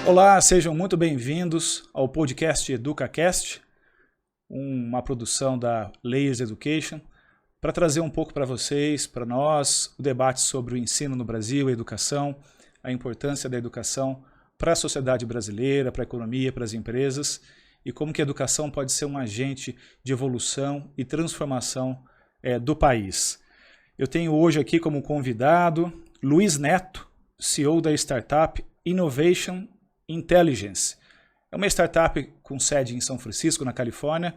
Olá, sejam muito bem-vindos ao podcast EducaCast, uma produção da Layers Education, para trazer um pouco para vocês, para nós, o debate sobre o ensino no Brasil, a educação, a importância da educação para a sociedade brasileira, para a economia, para as empresas, e como que a educação pode ser um agente de evolução e transformação do país. Eu tenho hoje aqui como convidado Luiz Neto, CEO da startup Innovation Intelligence. É uma startup com sede em São Francisco, na Califórnia,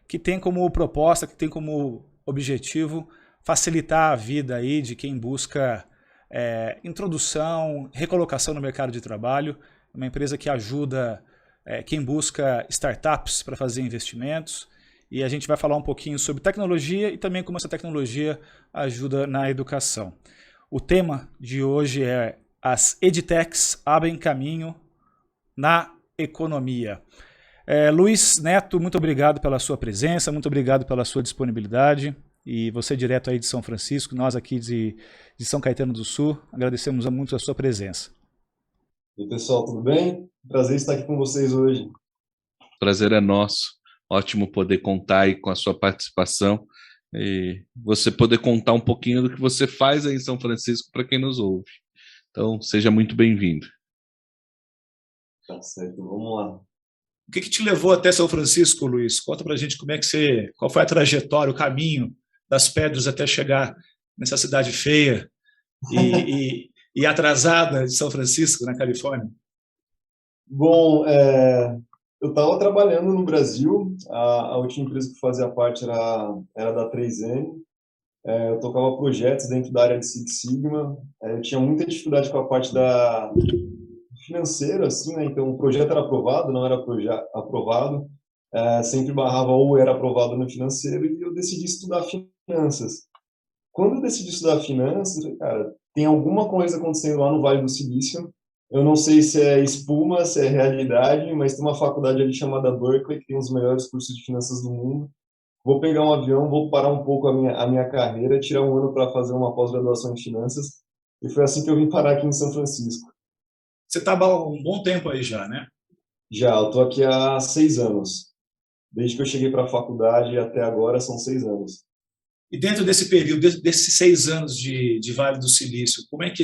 que tem como proposta, que tem como objetivo facilitar a vida aí de quem busca introdução, recolocação no mercado de trabalho. É uma empresa que ajuda quem busca startups para fazer investimentos. E a gente vai falar um pouquinho sobre tecnologia e também como essa tecnologia ajuda na educação. O tema de hoje é: as edtechs abrem caminho na economia. Luiz Neto, muito obrigado pela sua presença, muito obrigado pela sua disponibilidade. E você direto aí de São Francisco, nós aqui de São Caetano do Sul, agradecemos muito a sua presença. E aí, pessoal, tudo bem? Prazer estar aqui com vocês hoje. Prazer é nosso. Ótimo poder contar aí com a sua participação e você poder contar um pouquinho do que você faz aí em São Francisco para quem nos ouve. Então, seja muito bem-vindo. Tá certo, vamos lá. O que te levou até São Francisco, Luiz? Conta pra gente qual foi a trajetória, o caminho das pedras até chegar nessa cidade feia e atrasada de São Francisco, na Califórnia. Bom, eu estava trabalhando no Brasil, a última empresa que fazia parte era da 3M. Eu tocava projetos dentro da área de Six Sigma. Eu tinha muita dificuldade com a parte da financeira, assim, né? Então o projeto era aprovado, não era aprovado, sempre barrava ou era aprovado no financeiro, e eu decidi estudar finanças. Quando eu decidi estudar finanças, eu falei, cara, tem alguma coisa acontecendo lá no Vale do Silício. Eu não sei se é espuma, se é realidade, mas tem uma faculdade ali chamada Berkeley, que tem os melhores cursos de finanças do mundo. Vou pegar um avião, vou parar um pouco a minha carreira, tirar um ano para fazer uma pós-graduação em finanças. E foi assim que eu vim parar aqui em São Francisco. Você está há um bom tempo aí já, né? Já, eu estou aqui há 6 anos. Desde que eu cheguei para a faculdade até agora são 6 anos. E dentro desse período, desses 6 anos de Vale do Silício, como é que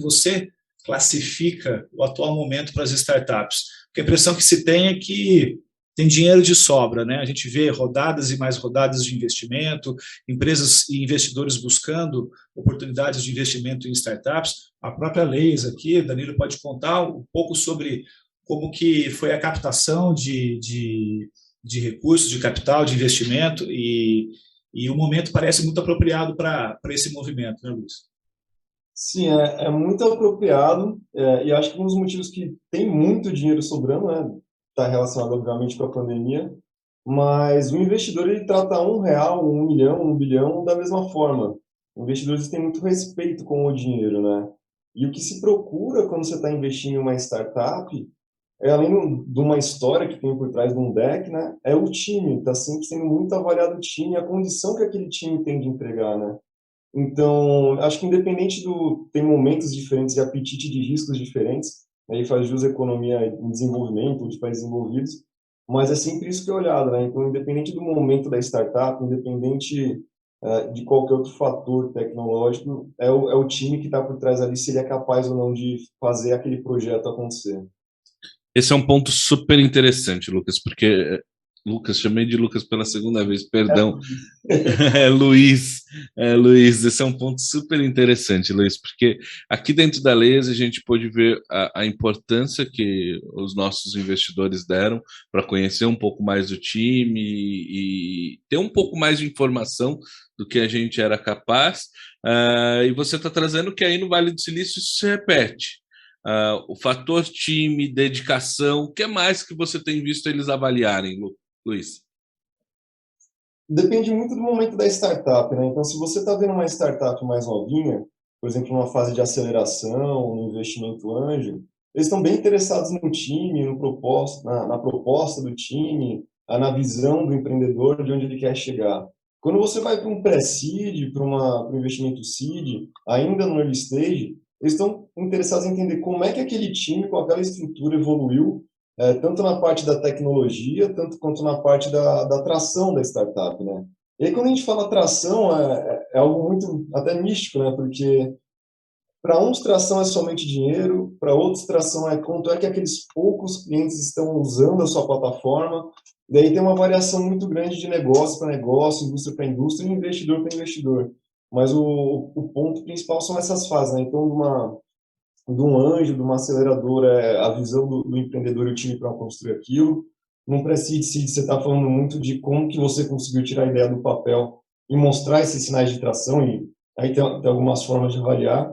você classifica o atual momento para as startups? Porque a impressão que se tem é que tem dinheiro de sobra, né? A gente vê rodadas e mais rodadas de investimento, empresas e investidores buscando oportunidades de investimento em startups. A própria Leis aqui, Danilo pode contar um pouco sobre como que foi a captação de recursos, de capital, de investimento e o momento parece muito apropriado para esse movimento, né, Luiz? Sim, é muito apropriado, e acho que um dos motivos que tem muito dinheiro sobrando, né, está relacionado obviamente com a pandemia, mas o investidor ele trata R$ 1, 1 milhão, 1 bilhão da mesma forma. Investidores têm muito respeito com o dinheiro, né? E o que se procura quando você está investindo em uma startup além de uma história que tem por trás de um deck, né, é o time, está sempre sendo muito avaliado o time, a condição que aquele time tem de entregar, né? Então, acho que independente tem momentos diferentes e apetite de riscos diferentes, aí faz jus à economia em desenvolvimento de países desenvolvidos, mas é sempre isso que é olhado, né? Então, independente do momento da startup, independente de qualquer outro fator tecnológico, é o time que está por trás ali, se ele é capaz ou não de fazer aquele projeto acontecer. Esse é um ponto super interessante, Lucas, porque Lucas, chamei de Lucas pela segunda vez, perdão. Luiz, Luiz, esse é um ponto super interessante, Luiz, porque aqui dentro da Leis a gente pôde ver a importância que os nossos investidores deram para conhecer um pouco mais do time e ter um pouco mais de informação do que a gente era capaz. E você está trazendo que aí no Vale do Silício isso se repete. O fator time, dedicação, o que mais que você tem visto eles avaliarem, Luiz? Depende muito do momento da startup, né? Então, se você está vendo uma startup mais novinha, por exemplo, numa fase de aceleração, no investimento anjo, eles estão bem interessados no time, na proposta do time, na visão do empreendedor, de onde ele quer chegar. Quando você vai para um pré-seed, para um investimento seed, ainda no early stage, eles estão interessados em entender como é que aquele time, com aquela estrutura, evoluiu, tanto na parte da tecnologia, tanto quanto na parte da atração da startup, né? E aí, quando a gente fala atração, é algo muito até místico, né? Porque para uns, tração é somente dinheiro, para outros, tração é quanto é que aqueles poucos clientes estão usando a sua plataforma. Daí tem uma variação muito grande de negócio para negócio, indústria para indústria e investidor para investidor. Mas o ponto principal são essas fases, né? Então, de um anjo, de uma aceleradora, a visão do empreendedor e o time para construir aquilo. Num pre-seed, seed, você está falando muito de como que você conseguiu tirar a ideia do papel e mostrar esses sinais de tração, e aí tem algumas formas de avaliar.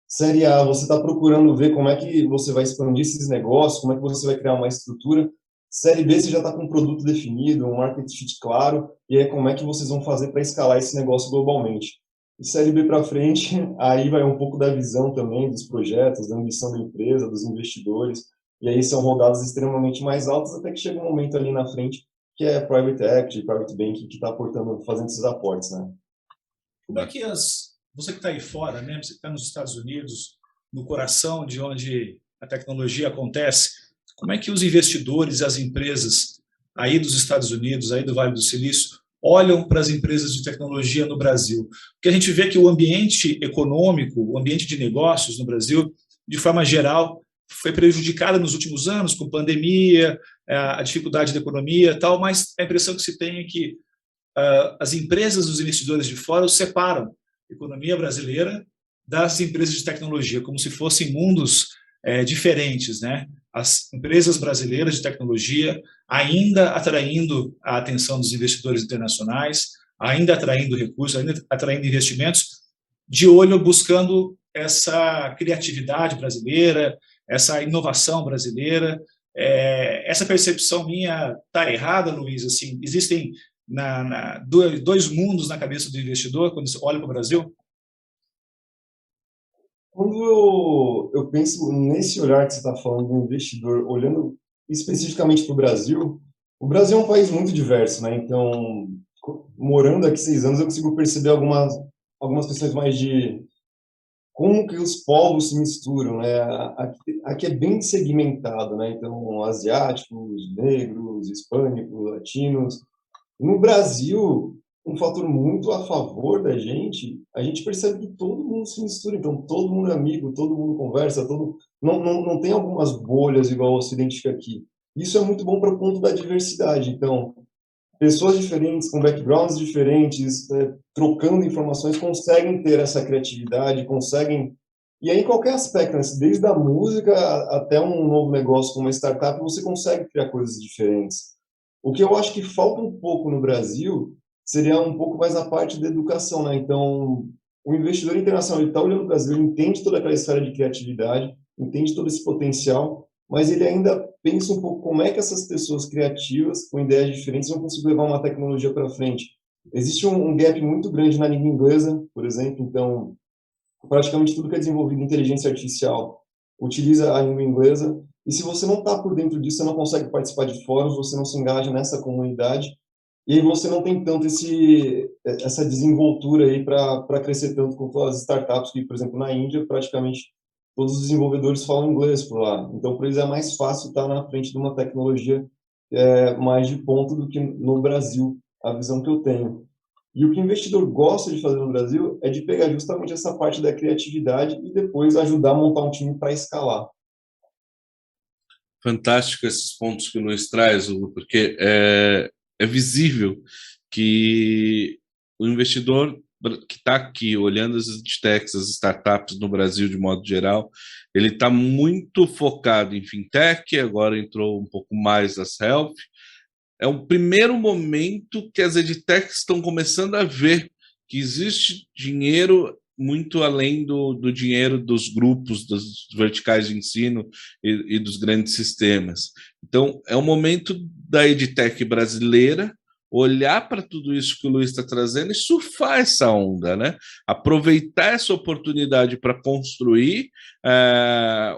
Série A, você está procurando ver como é que você vai expandir esses negócios, como é que você vai criar uma estrutura. Série B, você já está com um produto definido, um market fit claro, e aí como é que vocês vão fazer para escalar esse negócio globalmente. E série B para frente, aí vai um pouco da visão também dos projetos, da ambição da empresa, dos investidores, e aí são rodadas extremamente mais altas, até que chega um momento ali na frente que é private equity, private banking, que está aportando, fazendo esses aportes, né? Como é que você que está aí fora, né? Você que está nos Estados Unidos, no coração de onde a tecnologia acontece, como é que os investidores e as empresas aí dos Estados Unidos, aí do Vale do Silício, olham para as empresas de tecnologia no Brasil? Porque a gente vê que o ambiente econômico, o ambiente de negócios no Brasil, de forma geral, foi prejudicado nos últimos anos com pandemia, a dificuldade da economia e tal, mas a impressão que se tem é que as empresas dos investidores de fora separam a economia brasileira das empresas de tecnologia, como se fossem mundos diferentes, né? As empresas brasileiras de tecnologia ainda atraindo a atenção dos investidores internacionais, ainda atraindo recursos, ainda atraindo investimentos, de olho buscando essa criatividade brasileira, essa inovação brasileira. Essa percepção minha está errada, Luiz? Assim, existem dois mundos na cabeça do investidor quando você olha para o Brasil? Quando eu penso nesse olhar que você está falando do investidor, olhando especificamente para o Brasil é um país muito diverso, né? Então, morando aqui 6 anos, eu consigo perceber algumas questões mais de como que os povos se misturam, né? Aqui é bem segmentado, né? Então, asiáticos, negros, hispânicos, latinos. No Brasil, um fator muito a favor da gente, a gente percebe que todo mundo se mistura, então todo mundo é amigo, todo mundo conversa, não tem algumas bolhas igual se identifica aqui. Isso é muito bom para o ponto da diversidade. Então, pessoas diferentes, com backgrounds diferentes, trocando informações, conseguem ter essa criatividade, conseguem... E aí, em qualquer aspecto, né? Desde a música até um novo negócio como uma startup, você consegue criar coisas diferentes. O que eu acho que falta um pouco no Brasil seria um pouco mais a parte da educação, né? Então, o investidor internacional está olhando o Brasil, ele entende toda aquela esfera de criatividade, entende todo esse potencial, mas ele ainda pensa um pouco como é que essas pessoas criativas, com ideias diferentes, vão conseguir levar uma tecnologia para frente. Existe um gap muito grande na língua inglesa, por exemplo, então, praticamente tudo que é desenvolvido em inteligência artificial utiliza a língua inglesa, e se você não está por dentro disso, você não consegue participar de fóruns, você não se engaja nessa comunidade, e aí você não tem tanto essa desenvoltura aí para crescer tanto quanto as startups, que, por exemplo, na Índia, praticamente todos os desenvolvedores falam inglês por lá. Então, para eles é mais fácil estar na frente de uma tecnologia mais de ponta do que no Brasil, a visão que eu tenho. E o que o investidor gosta de fazer no Brasil é de pegar justamente essa parte da criatividade e depois ajudar a montar um time para escalar. Fantástico esses pontos que o Luiz traz, Hugo, porque é visível que o investidor que está aqui olhando as edtechs, as startups no Brasil de modo geral, ele está muito focado em fintech, agora entrou um pouco mais as health. É um primeiro momento que as edtechs estão começando a ver que existe dinheiro muito além do dinheiro dos grupos, dos verticais de ensino e dos grandes sistemas. Então, é o momento da edtech brasileira olhar para tudo isso que o Luiz está trazendo e surfar essa onda, né? Aproveitar essa oportunidade para construir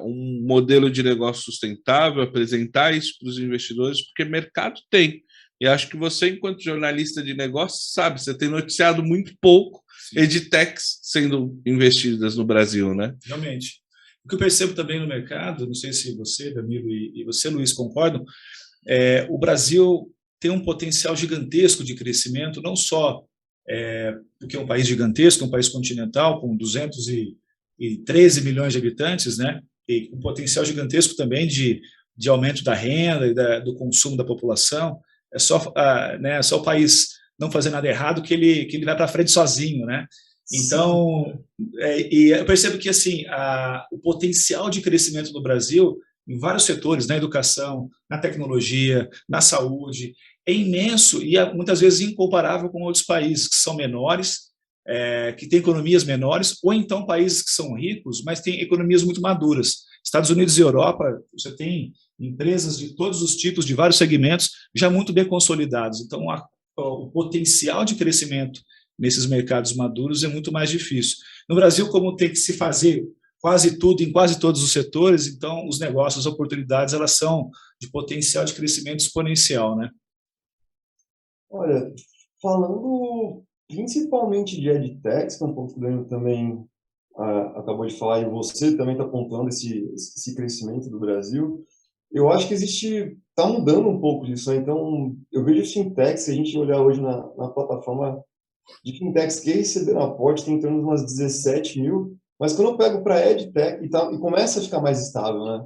um modelo de negócio sustentável, apresentar isso para os investidores, porque mercado tem. E acho que você, enquanto jornalista de negócios, sabe, você tem noticiado muito pouco edtechs sendo investidas no Brasil, né? Realmente. O que eu percebo também no mercado, não sei se você, Danilo, e você, Luiz, concordam, o Brasil tem um potencial gigantesco de crescimento, não só porque é um país gigantesco, um país continental, com 213 milhões de habitantes, né? E um potencial gigantesco também de aumento da renda e do consumo da população. É só o país não fazer nada errado que ele vai para frente sozinho, né? Então, e eu percebo que assim o potencial de crescimento do Brasil em vários setores, na educação, na tecnologia, na saúde, é imenso e muitas vezes incomparável com outros países que são menores, que têm economias menores, ou então países que são ricos, mas têm economias muito maduras. Estados Unidos e Europa, você tem empresas de todos os tipos, de vários segmentos, já muito bem consolidados. Então, o potencial de crescimento nesses mercados maduros é muito mais difícil. No Brasil, como tem que se fazer quase tudo em quase todos os setores, então os negócios, as oportunidades, elas são de potencial de crescimento exponencial, né? Olha, falando principalmente de edtechs, que é um pouco que o Daniel também acabou de falar, e você também está apontando esse crescimento do Brasil, eu acho que está mudando um pouco disso, né? Então, eu vejo fintechs, se a gente olhar hoje na plataforma de fintechs que receberam aporte, tem em torno de umas 17 mil, mas quando eu pego para EdTech e começa a ficar mais estável, né?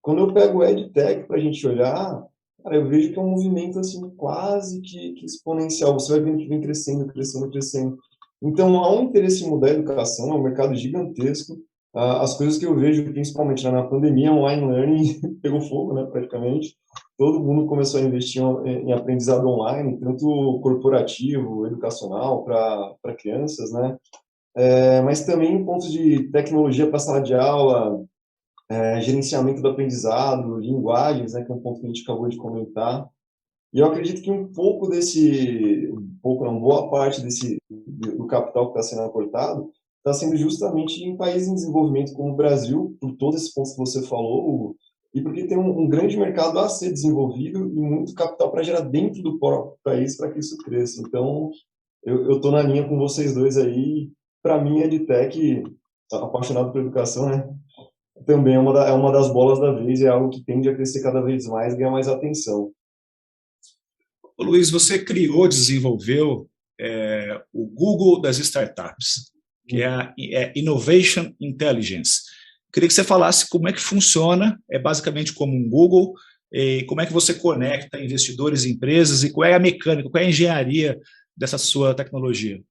Quando eu pego EdTech para a gente olhar, cara, eu vejo que é um movimento assim quase que exponencial. Você vai vendo que vem crescendo, crescendo, crescendo. Então, há um interesse em mudar a educação, é um mercado gigantesco. As coisas que eu vejo, principalmente na pandemia, online learning pegou fogo, né, praticamente. Todo mundo começou a investir em aprendizado online, tanto corporativo, educacional, para crianças, né? Mas também em pontos de tecnologia para sala de aula, gerenciamento do aprendizado, linguagens, né, que é um ponto que a gente acabou de comentar. E eu acredito que boa parte do capital que está sendo aportado está sendo justamente em países em desenvolvimento como o Brasil, por todos esses pontos que você falou, e porque tem um grande mercado a ser desenvolvido e muito capital para gerar dentro do próprio país para que isso cresça. Então, eu estou na linha com vocês dois aí. Para mim, a EdTech, apaixonado por educação, né? Também é uma das bolas da vez, é algo que tende a crescer cada vez mais, ganhar mais atenção. Ô, Luiz, você criou, desenvolveu o Google das startups, que é a Innovation Intelligence. Queria que você falasse como é que funciona, é basicamente como um Google, e como é que você conecta investidores e empresas, e qual é a mecânica, qual é a engenharia dessa sua tecnologia?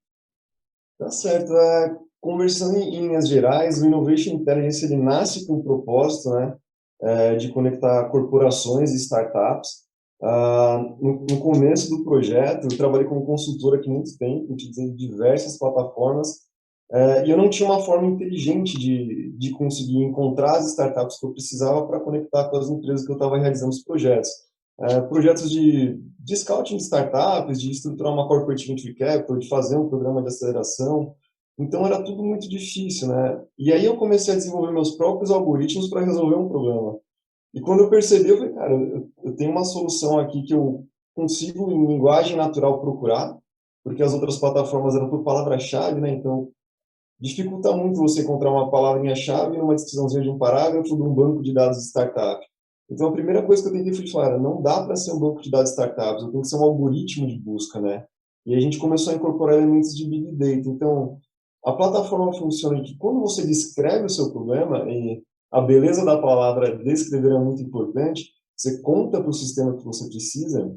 Tá certo. Conversando em linhas gerais, o Innovation Intelligence ele nasce com o propósito, né, de conectar corporações e startups. No começo do projeto, eu trabalhei como consultor aqui muito tempo, utilizando diversas plataformas, e eu não tinha uma forma inteligente de conseguir encontrar as startups que eu precisava para conectar com as empresas que eu estava realizando os projetos. Projetos de scouting de startups, de estruturar uma corporate venture capital, de fazer um programa de aceleração. Então era tudo muito difícil, né? E aí eu comecei a desenvolver meus próprios algoritmos para resolver um problema. E quando eu percebi, eu falei, cara, eu tenho uma solução aqui que eu consigo em linguagem natural procurar, porque as outras plataformas eram por palavra-chave, né? Então dificulta muito você encontrar uma palavrinha-chave numa descriçãozinha de um parágrafo de um banco de dados de startup. Então, a primeira coisa que eu tentei foi falar, não dá para ser um banco de dados de startups, eu tenho que ser um algoritmo de busca, né? E aí a gente começou a incorporar elementos de Big Data. Então, a plataforma funciona que quando você descreve o seu problema, e a beleza da palavra descrever é muito importante, você conta para o sistema que você precisa,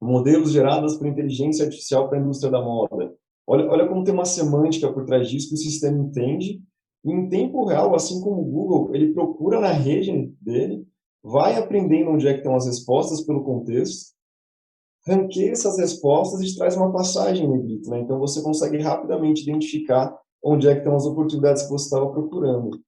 modelos gerados por inteligência artificial para a indústria da moda. Olha como tem uma semântica por trás disso que o sistema entende. E em tempo real, assim como o Google, ele procura na rede dele, vai aprendendo onde é que estão as respostas pelo contexto, ranqueia essas respostas e te traz uma passagem no grito, né? Então você consegue rapidamente identificar onde é que estão as oportunidades que você estava procurando.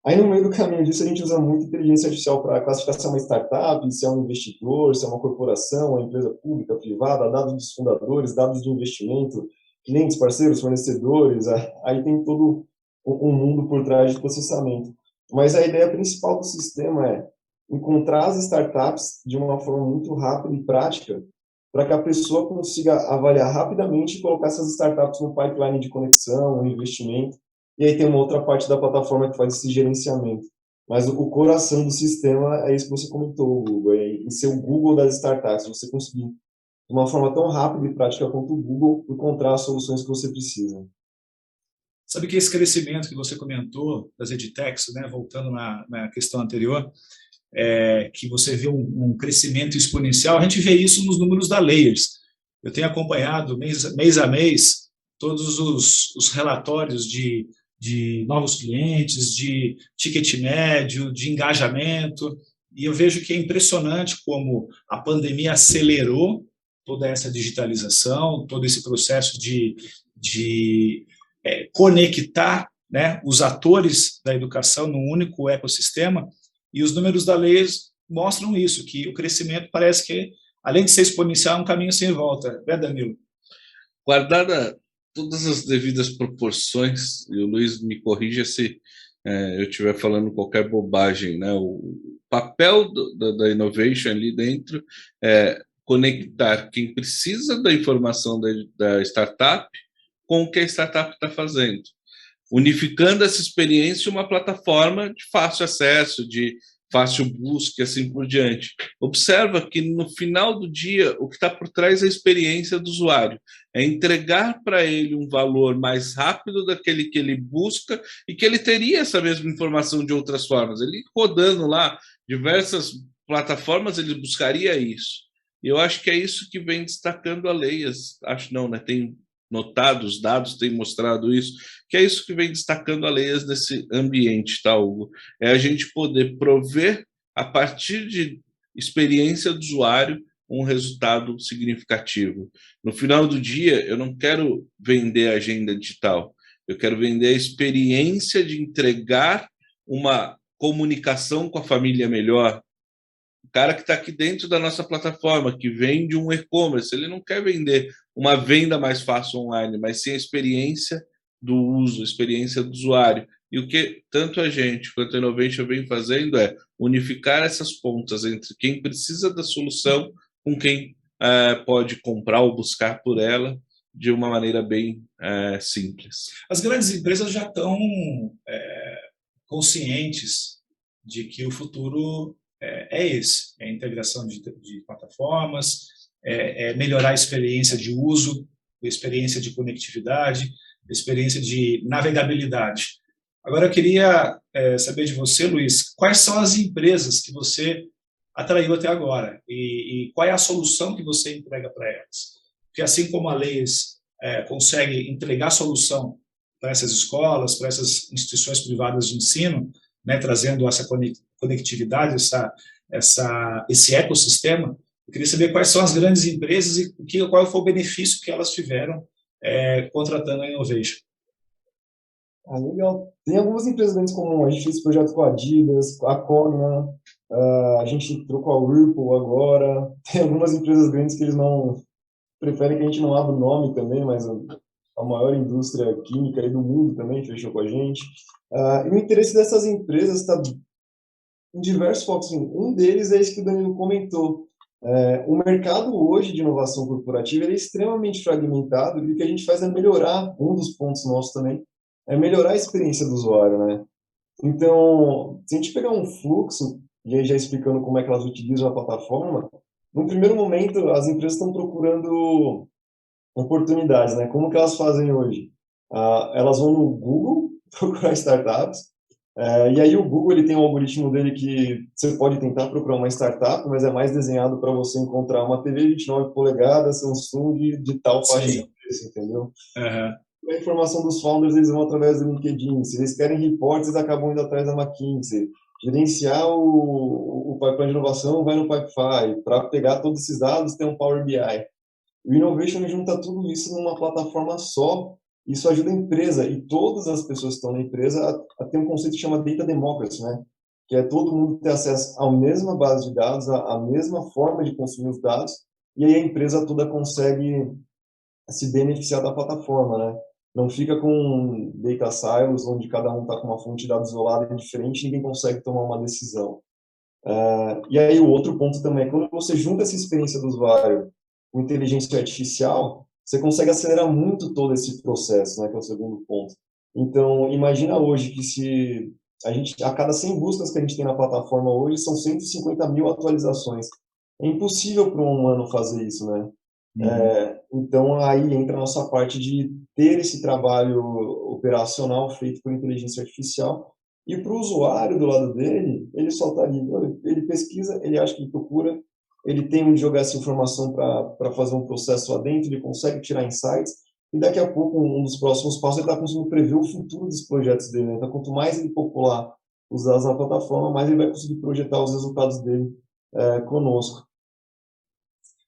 Aí no meio do caminho disso a gente usa muito inteligência artificial para classificar se é uma startup, se é um investidor, se é uma corporação, uma empresa pública, privada, dados dos fundadores, dados de investimento, clientes, parceiros, fornecedores, aí tem todo um mundo por trás de processamento. Mas a ideia principal do sistema é encontrar as startups de uma forma muito rápida e prática para que a pessoa consiga avaliar rapidamente e colocar essas startups no pipeline de conexão, investimento. E aí tem uma outra parte da plataforma que faz esse gerenciamento. Mas o coração do sistema é isso que você comentou, Hugo, é ser o Google das startups, você conseguir, de uma forma tão rápida e prática quanto o Google, encontrar as soluções que você precisa. Sabe que esse crescimento que você comentou das edtechs, né, voltando na questão anterior, que você vê um crescimento exponencial, a gente vê isso nos números da Layers. Eu tenho acompanhado mês a mês todos os relatórios de novos clientes, de ticket médio, de engajamento, e eu vejo que é impressionante como a pandemia acelerou toda essa digitalização, todo esse processo de conectar, né, os atores da educação num único ecossistema, e os números da lei mostram isso, que o crescimento parece que, além de ser exponencial, é um caminho sem volta. É, Danilo? Guardada todas as devidas proporções, e o Luiz me corrija se eu estiver falando qualquer bobagem, né? O papel da innovation ali dentro é conectar quem precisa da informação da startup com o que a startup está fazendo, unificando essa experiência em uma plataforma de fácil acesso, de fácil busca e assim por diante. Observa que no final do dia o que está por trás é a experiência do usuário, é entregar para ele um valor mais rápido daquele que ele busca e que ele teria essa mesma informação de outras formas. Ele rodando lá diversas plataformas, ele buscaria isso. E eu acho que é isso que vem destacando a Layers. Acho não, né? Tem notado, os dados têm mostrado isso, que é isso que vem destacando a Layers nesse ambiente, tá, Hugo? É a gente poder prover, a partir de experiência do usuário, um resultado significativo. No final do dia, eu não quero vender a agenda digital, eu quero vender a experiência de entregar uma comunicação com a família melhor. O cara que está aqui dentro da nossa plataforma, que vende um e-commerce, ele não quer vender uma venda mais fácil online, mas sim a experiência do uso, a experiência do usuário. E o que tanto a gente quanto a Innovation vem fazendo é unificar essas pontas entre quem precisa da solução com quem pode comprar ou buscar por ela de uma maneira bem simples. As grandes empresas já estão conscientes de que o futuro esse, é a integração de plataformas, melhorar a experiência de uso, a experiência de conectividade, a experiência de navegabilidade. Agora, eu queria saber de você, Luiz, quais são as empresas que você atraiu até agora e qual é a solução que você entrega para elas? Porque assim como a Layers consegue entregar solução para essas escolas, para essas instituições privadas de ensino, né, trazendo essa conectividade, esse ecossistema, eu queria saber quais são as grandes empresas e qual foi o benefício que elas tiveram contratando a Innovation. Legal. Tem algumas empresas grandes como a gente fez projeto com a Adidas, a Cogna, a gente entrou com a Whirlpool agora. Tem algumas empresas grandes que eles não preferem que a gente não abra o nome também, mas a maior indústria química aí do mundo também fechou com a gente. E o interesse dessas empresas está em diversos focos. Um deles é esse que o Danilo comentou. O mercado hoje de inovação corporativa ele é extremamente fragmentado e o que a gente faz é melhorar, um dos pontos nossos também, é melhorar a experiência do usuário, né? Então, se a gente pegar um fluxo, e aí já explicando como é que elas utilizam a plataforma, no primeiro momento as empresas estão procurando oportunidades, né? Como que elas fazem hoje? Elas vão no Google procurar startups, e aí o Google ele tem um algoritmo dele que você pode tentar procurar uma startup, mas é mais desenhado para você encontrar uma TV 29 polegadas, Samsung de tal faixa de preço, entendeu? Uhum. A informação dos founders eles vão através do LinkedIn. Se eles querem reports, eles acabam indo atrás da McKinsey. Gerenciar o pipeline de inovação vai no Pipefy. Para pegar todos esses dados, tem um Power BI. O Innovation junta tudo isso numa plataforma só. Isso ajuda a empresa e todas as pessoas que estão na empresa a ter um conceito que chama Data Democracy, né? Que é todo mundo ter acesso à mesma base de dados, à mesma forma de consumir os dados, e aí a empresa toda consegue se beneficiar da plataforma, né? Não fica com data silos, onde cada um está com uma fonte de dados isolada e diferente, ninguém consegue tomar uma decisão. E aí o outro ponto também é quando você junta essa experiência do usuário com inteligência artificial, você consegue acelerar muito todo esse processo, né, que é o segundo ponto. Então, imagina hoje que se a cada 100 buscas que a gente tem na plataforma hoje, são 150 mil atualizações. É impossível para um humano fazer isso, né? Então, aí entra a nossa parte de ter esse trabalho operacional feito por inteligência artificial. E para o usuário do lado dele, ele só está ali, ele pesquisa, ele acha que ele procura, ele tem onde jogar essa informação para fazer um processo lá dentro, ele consegue tirar insights, e daqui a pouco, um dos próximos passos, ele está conseguindo prever o futuro dos projetos dele. Né? Então, quanto mais ele popular os dados na plataforma, mais ele vai conseguir projetar os resultados dele conosco.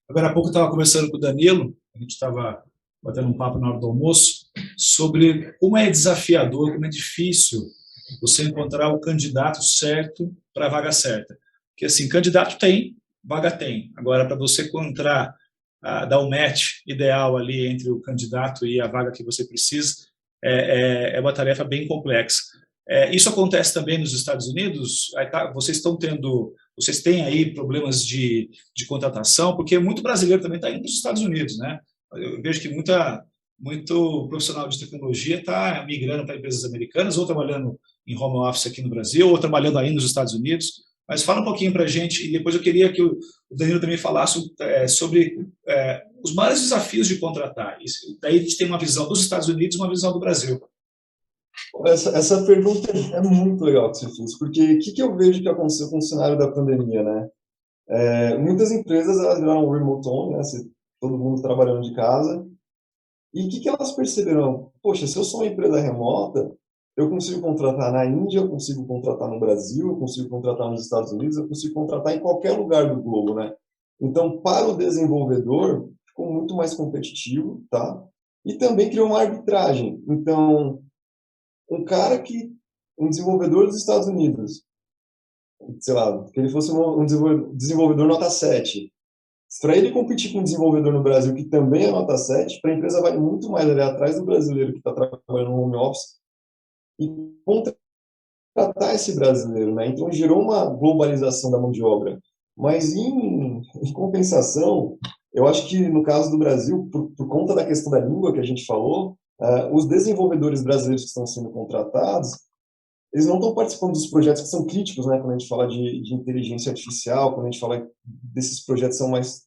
Agora há pouco eu estava conversando com o Danilo, a gente estava batendo um papo na hora do almoço, sobre como é desafiador, como é difícil você encontrar o candidato certo para a vaga certa. Porque, assim, candidato tem, vaga tem. Agora, para você encontrar, dar o match ideal ali entre o candidato e a vaga que você precisa, é uma tarefa bem complexa. Isso acontece também nos Estados Unidos? Vocês têm aí problemas de contratação? Porque muito brasileiro também está indo para os Estados Unidos, né? Eu vejo que muito profissional de tecnologia está migrando para empresas americanas, ou trabalhando em home office aqui no Brasil, ou trabalhando aí nos Estados Unidos. Mas fala um pouquinho para a gente, e depois eu queria que o Danilo também falasse sobre os maiores desafios de contratar. Daí a gente tem uma visão dos Estados Unidos e uma visão do Brasil. Essa pergunta é muito legal que você fez, porque o que eu vejo que aconteceu com o cenário da pandemia, né? Muitas empresas elas viraram remote only, né? Todo mundo trabalhando de casa. E o que elas perceberam? Poxa, se eu sou uma empresa remota, eu consigo contratar na Índia, eu consigo contratar no Brasil, eu consigo contratar nos Estados Unidos, eu consigo contratar em qualquer lugar do globo, né? Então, para o desenvolvedor, ficou muito mais competitivo, tá? E também criou uma arbitragem. Então, um desenvolvedor dos Estados Unidos, sei lá, que ele fosse um desenvolvedor nota 7, para ele competir com um desenvolvedor no Brasil que também é nota 7, para a empresa vale muito mais ali atrás do brasileiro que está trabalhando no home office e contratar esse brasileiro, né? Então gerou uma globalização da mão de obra. Mas em compensação, eu acho que no caso do Brasil, por conta da questão da língua que a gente falou, os desenvolvedores brasileiros que estão sendo contratados, eles não estão participando dos projetos que são críticos, né? Quando a gente fala de inteligência artificial, quando a gente fala desses projetos que são mais,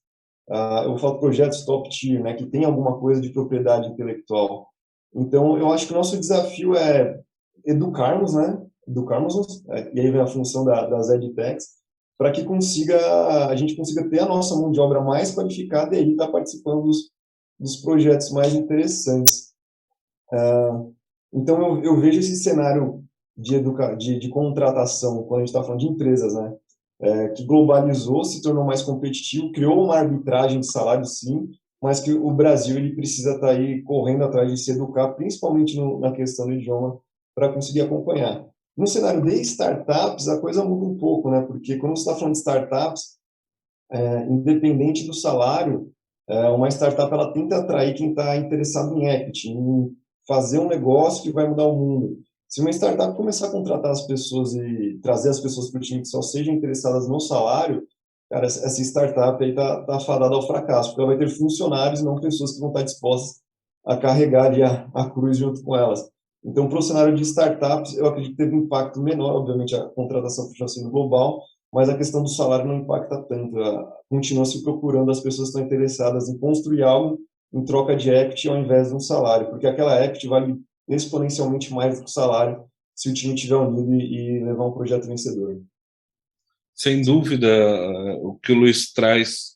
eu vou falar de projetos top tier, né? Que tem alguma coisa de propriedade intelectual. Então, eu acho que o nosso desafio é educarmos, né? E aí vem a função das edtechs, para que a gente consiga ter a nossa mão de obra mais qualificada e aí estar participando dos projetos mais interessantes. Então, eu vejo esse cenário de contratação, quando a gente está falando de empresas, né? Que globalizou, se tornou mais competitivo, criou uma arbitragem de salário, sim, mas que o Brasil ele precisa estar aí correndo atrás de se educar, principalmente na questão do idioma, para conseguir acompanhar. No cenário de startups, a coisa muda um pouco, né? Porque quando você está falando de startups, independente do salário, uma startup ela tenta atrair quem está interessado em equity, em fazer um negócio que vai mudar o mundo. Se uma startup começar a contratar as pessoas e trazer as pessoas para o time que só sejam interessadas no salário, cara, essa startup aí tá fadada ao fracasso, porque ela vai ter funcionários e não pessoas que vão estar dispostas a carregar ali a cruz junto com elas. Então, para o cenário de startups, eu acredito que teve um impacto menor, obviamente a contratação continua sendo global, mas a questão do salário não impacta tanto. Continua se procurando as pessoas que estão interessadas em construir algo em troca de equity ao invés de um salário, porque aquela equity vale exponencialmente mais do que o salário se o time estiver unido e levar um projeto vencedor. Sem dúvida, o que o Luiz traz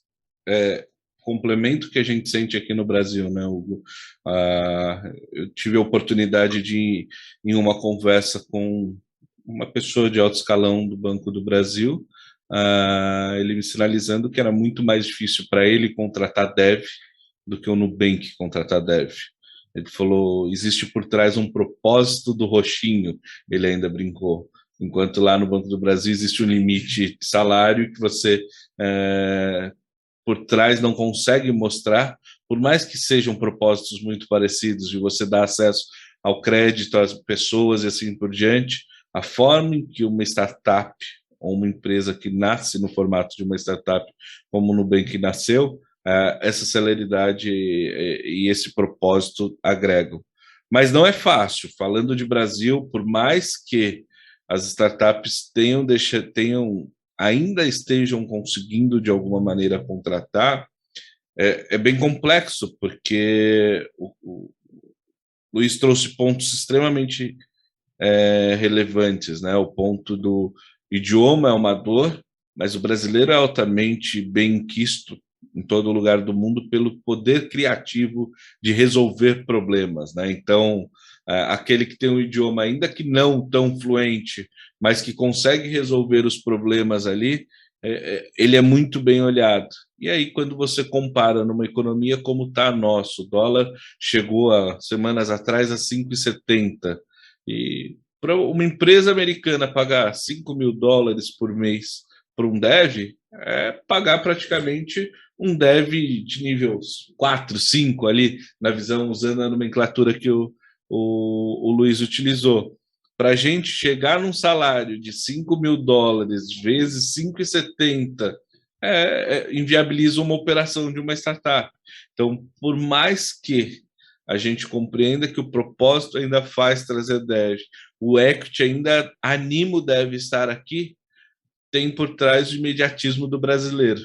complemento que a gente sente aqui no Brasil, né, Hugo? Eu tive a oportunidade de ir em uma conversa com uma pessoa de alto escalão do Banco do Brasil, ele me sinalizando que era muito mais difícil para ele contratar dev do que o Nubank contratar dev. Ele falou, existe por trás um propósito do roxinho, ele ainda brincou. Enquanto lá no Banco do Brasil existe um limite de salário que você, por trás, não consegue mostrar, por mais que sejam propósitos muito parecidos, de você dar acesso ao crédito às pessoas e assim por diante, a forma em que uma startup ou uma empresa que nasce no formato de uma startup, como o Nubank nasceu, essa celeridade e esse propósito agregam. Mas não é fácil. Falando de Brasil, por mais que as startups ainda estejam conseguindo de alguma maneira contratar, é bem complexo, porque o Luiz trouxe pontos extremamente relevantes, né? O ponto do idioma é uma dor, mas o brasileiro é altamente bem quisto em todo lugar do mundo pelo poder criativo de resolver problemas, né? Então, aquele que tem um idioma ainda que não tão fluente, mas que consegue resolver os problemas ali, ele é muito bem olhado. E aí, quando você compara numa economia como está a nossa, o dólar chegou há semanas atrás a 5,70, e para uma empresa americana pagar $5.000 por mês por um dev, é pagar praticamente um dev de nível 4, 5 ali, na visão, usando a nomenclatura que o Luiz utilizou. Para a gente chegar num salário de $5.000 vezes 5,70, inviabiliza uma operação de uma startup. Então, por mais que a gente compreenda que o propósito ainda faz trazer dev, o equity ainda anima o dev estar aqui, tem por trás o imediatismo do brasileiro,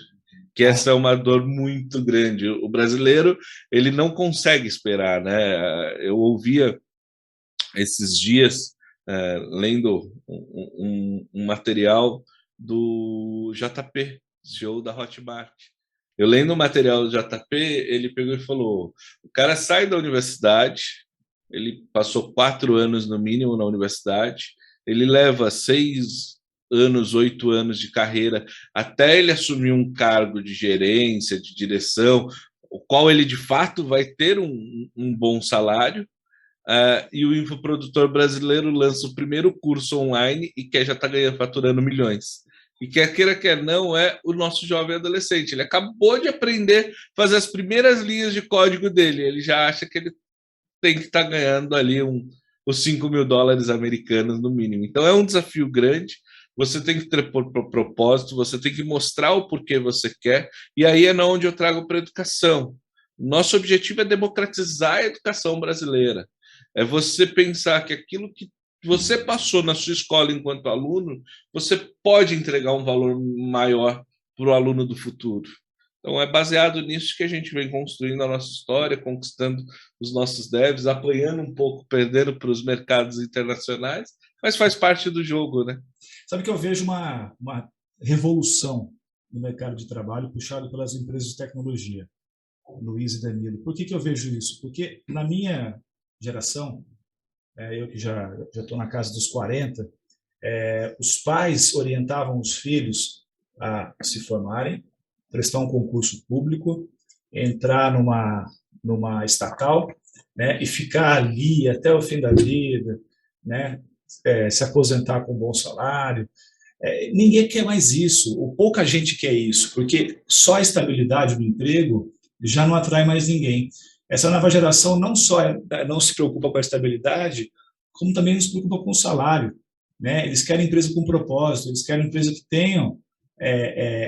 que essa é uma dor muito grande. O brasileiro, ele não consegue esperar, né? Eu ouvia esses dias, lendo um material do JP, CEO da Hotmart. Eu lendo o material do JP, ele pegou e falou: o cara sai da universidade, ele passou 4 anos no mínimo na universidade, ele leva 6 anos, 8 anos de carreira até ele assumir um cargo de gerência, de direção, o qual ele de fato vai ter um bom salário. E o infoprodutor brasileiro lança o primeiro curso online e já está faturando milhões. E quer queira, quer não, é o nosso jovem adolescente. Ele acabou de aprender a fazer as primeiras linhas de código dele. Ele já acha que ele tem que estar ganhando ali os $5.000 americanos no mínimo. Então é um desafio grande. Você tem que ter propósito, você tem que mostrar o porquê você quer. E aí é onde eu trago para a educação. Nosso objetivo é democratizar a educação brasileira. É você pensar que aquilo que você passou na sua escola enquanto aluno, você pode entregar um valor maior para o aluno do futuro. Então, é baseado nisso que a gente vem construindo a nossa história, conquistando os nossos devs, apanhando um pouco, perdendo para os mercados internacionais, mas faz parte do jogo, né? Sabe que eu vejo uma revolução no mercado de trabalho puxado pelas empresas de tecnologia, Luiz e Danilo. Por que eu vejo isso? Porque na minha geração, eu que já estou na casa dos 40, os pais orientavam os filhos a se formarem, prestar um concurso público, entrar numa estatal, né, e ficar ali até o fim da vida, né, se aposentar com um bom salário. Ninguém quer mais isso, ou pouca gente quer isso, porque só a estabilidade do emprego já não atrai mais ninguém. Essa nova geração não só não se preocupa com a estabilidade, como também não se preocupa com o salário, né? Eles querem empresa com propósito, eles querem empresa que tenham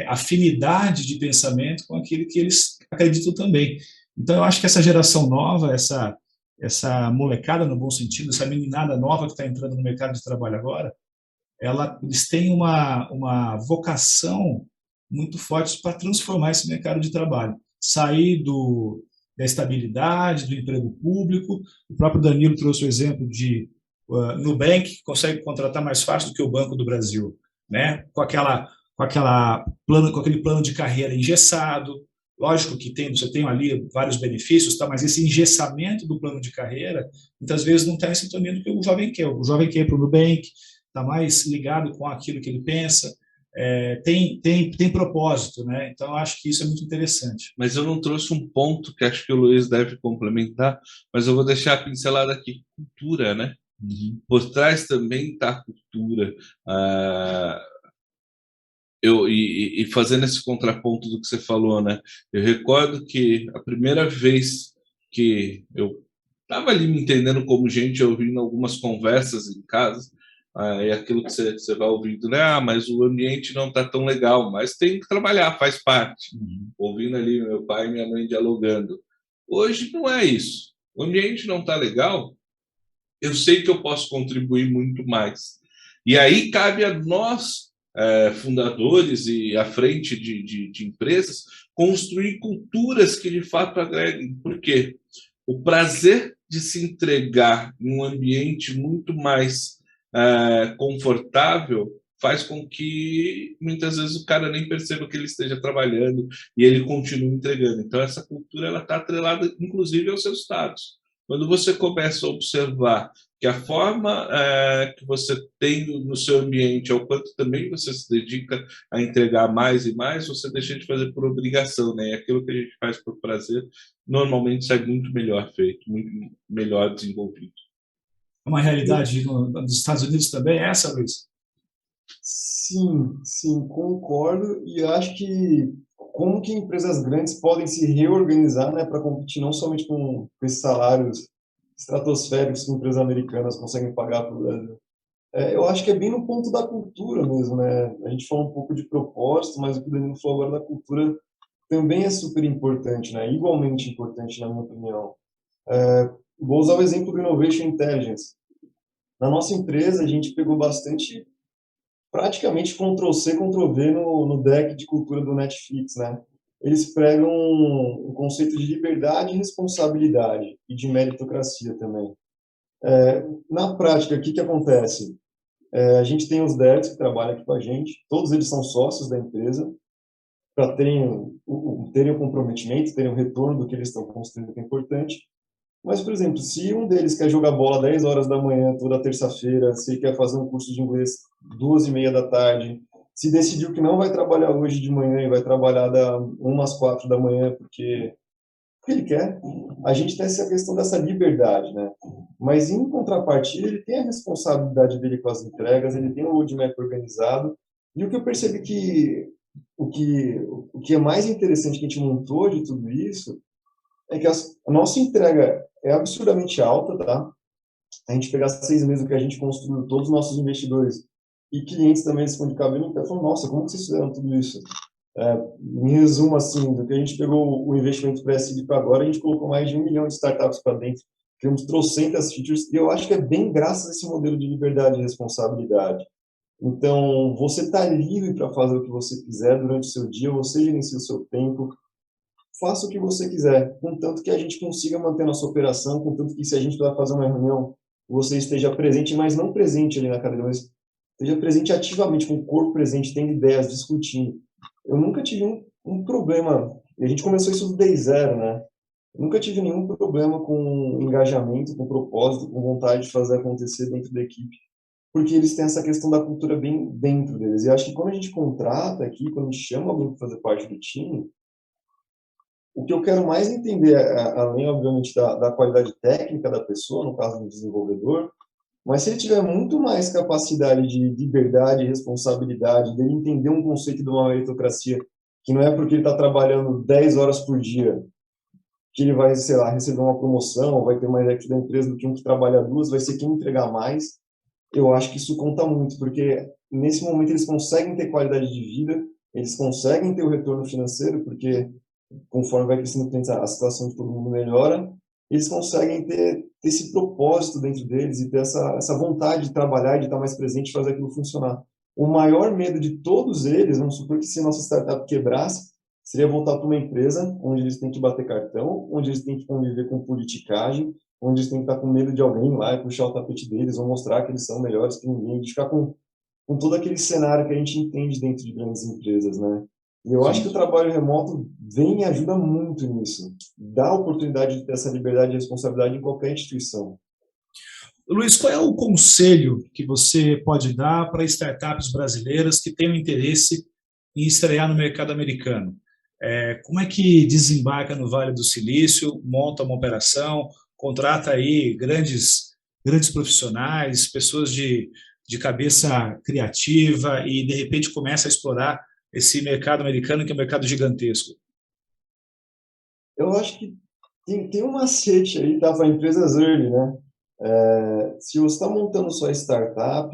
afinidade de pensamento com aquilo que eles acreditam também. Então, eu acho que essa geração nova, essa molecada, no bom sentido, essa meninada nova que está entrando no mercado de trabalho agora, eles têm uma vocação muito forte para transformar esse mercado de trabalho, sair da estabilidade, do emprego público. O próprio Danilo trouxe o exemplo de Nubank, que consegue contratar mais fácil do que o Banco do Brasil, né? com aquele plano de carreira engessado. Lógico que você tem ali vários benefícios, tá? Mas esse engessamento do plano de carreira, muitas vezes não está em sintonia do que o jovem quer. O jovem quer ir para o Nubank, está mais ligado com aquilo que ele pensa, tem propósito, né? Então, eu acho que isso é muito interessante. Mas eu não trouxe um ponto que acho que o Luiz deve complementar, mas eu vou deixar a pincelada aqui. Cultura, né? Uhum. Por trás também está a cultura. E fazendo esse contraponto do que você falou, né? Eu recordo que a primeira vez que eu estava ali me entendendo como gente, ouvindo algumas conversas em casa, É aquilo que você vai ouvindo, né? Ah, mas o ambiente não está tão legal, mas tem que trabalhar, faz parte. Ouvindo ali meu pai e minha mãe dialogando. Hoje não é isso. O ambiente não está legal, eu sei que eu posso contribuir muito mais. E aí cabe a nós, fundadores e à frente de empresas, construir culturas que de fato agreguem. Por quê? O prazer de se entregar em um ambiente muito mais confortável faz com que muitas vezes o cara nem perceba que ele esteja trabalhando e ele continue entregando. Então essa cultura ela está atrelada, inclusive, aos seus status. Quando você começa a observar que a forma que você tem no seu ambiente é o quanto também você se dedica a entregar mais e mais, você deixa de fazer por obrigação, né? E aquilo que a gente faz por prazer normalmente sai muito melhor feito, muito melhor desenvolvido. Uma realidade nos Estados Unidos também é essa, Luiz? Sim, sim, concordo. E acho que como que empresas grandes podem se reorganizar, né, para competir não somente com esses salários estratosféricos que empresas americanas conseguem pagar para o Brasil. Eu acho que é bem no ponto da cultura mesmo, né? A gente falou um pouco de propósito, mas o que o Danilo falou agora da cultura também é super importante, né? Igualmente importante, na minha opinião. Vou usar o exemplo do Innovation Intelligence. Na nossa empresa, a gente pegou bastante, praticamente Ctrl+C, Ctrl+V no deck de cultura do Netflix, né? Eles pregam um conceito de liberdade e responsabilidade e de meritocracia também. Na prática, o que acontece? A gente tem os devs que trabalham aqui com a gente, todos eles são sócios da empresa, para terem o comprometimento, terem o retorno do que eles estão construindo, que é importante. Mas, por exemplo, se um deles quer jogar bola 10 horas da manhã, toda terça-feira, se ele quer fazer um curso de inglês 2h30 da tarde, se decidiu que não vai trabalhar hoje de manhã e vai trabalhar umas 4 da manhã porque ele quer, a gente tem essa questão dessa liberdade, né? Mas, em contrapartida, ele tem a responsabilidade dele com as entregas, ele tem o roadmap organizado, e o que eu percebi o que é mais interessante que a gente montou de tudo isso é que a nossa entrega é absurdamente alta, tá? A gente pegar 6 meses que a gente construiu, todos os nossos investidores e clientes também se põem de cabelo em pé, falam, nossa, como que vocês fizeram tudo isso? Em resumo, assim, do que a gente pegou o investimento pré-seed para agora, a gente colocou mais de 1 milhão de startups para dentro, criamos trocentas features, e eu acho que é bem graças a esse modelo de liberdade e responsabilidade. Então, você está livre para fazer o que você quiser durante o seu dia, você gerencia o seu tempo, faça o que você quiser, contanto que a gente consiga manter nossa operação, contanto que se a gente vai fazer uma reunião, você esteja presente, mas não presente ali na cadeira, mas esteja presente ativamente, com o corpo presente, tendo ideias, discutindo. Eu nunca tive um problema, e a gente começou isso do day zero, né? Eu nunca tive nenhum problema com engajamento, com propósito, com vontade de fazer acontecer dentro da equipe, porque eles têm essa questão da cultura bem dentro deles. E acho que quando a gente contrata aqui, quando a gente chama alguém para fazer parte do time, o que eu quero mais entender, além, obviamente, da qualidade técnica da pessoa, no caso do desenvolvedor, mas se ele tiver muito mais capacidade de liberdade e responsabilidade, dele entender um conceito de uma meritocracia, que não é porque ele está trabalhando 10 horas por dia que ele vai, sei lá, receber uma promoção, vai ter mais equity da empresa do que um que trabalha 2, vai ser quem entregar mais. Eu acho que isso conta muito, porque nesse momento eles conseguem ter qualidade de vida, eles conseguem ter o retorno financeiro, porque conforme vai crescendo a situação de todo mundo melhora, eles conseguem ter esse propósito dentro deles e ter essa vontade de trabalhar, de estar mais presente e fazer aquilo funcionar. O maior medo de todos eles, vamos supor que se nossa startup quebrasse, seria voltar para uma empresa onde eles têm que bater cartão, onde eles têm que conviver com politicagem, onde eles têm que estar com medo de alguém lá e puxar o tapete deles ou mostrar que eles são melhores que ninguém, de ficar com todo aquele cenário que a gente entende dentro de grandes empresas, né? E eu acho que o trabalho remoto vem e ajuda muito nisso. Dá a oportunidade de ter essa liberdade e responsabilidade em qualquer instituição. Luiz, qual é o conselho que você pode dar para startups brasileiras que tenham interesse em estrear no mercado americano? Como é que desembarca no Vale do Silício, monta uma operação, contrata aí grandes profissionais, pessoas de cabeça criativa e, de repente, começa a explorar esse mercado americano, que é um mercado gigantesco? Eu acho que tem um macete aí, tá, para empresas early, né? Se você está montando sua startup,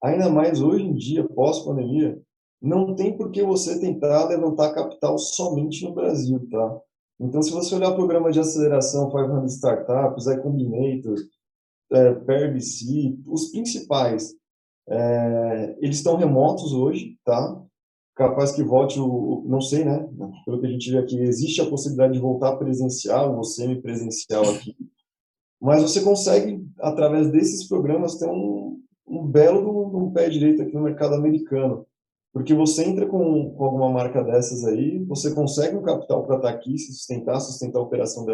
ainda mais hoje em dia, pós-pandemia, não tem por que você tentar levantar capital somente no Brasil, tá? Então, se você olhar o programa de aceleração 500 Startups, I Combinator, PairVC, os principais, eles estão remotos hoje, tá? Capaz que volte não sei, né? Pelo que a gente vê aqui, existe a possibilidade de voltar presencial ou semipresencial aqui, mas você consegue, através desses programas, ter um belo de um pé direito aqui no mercado americano. Porque você entra com alguma marca dessas aí, você consegue um capital para estar aqui, se sustentar a operação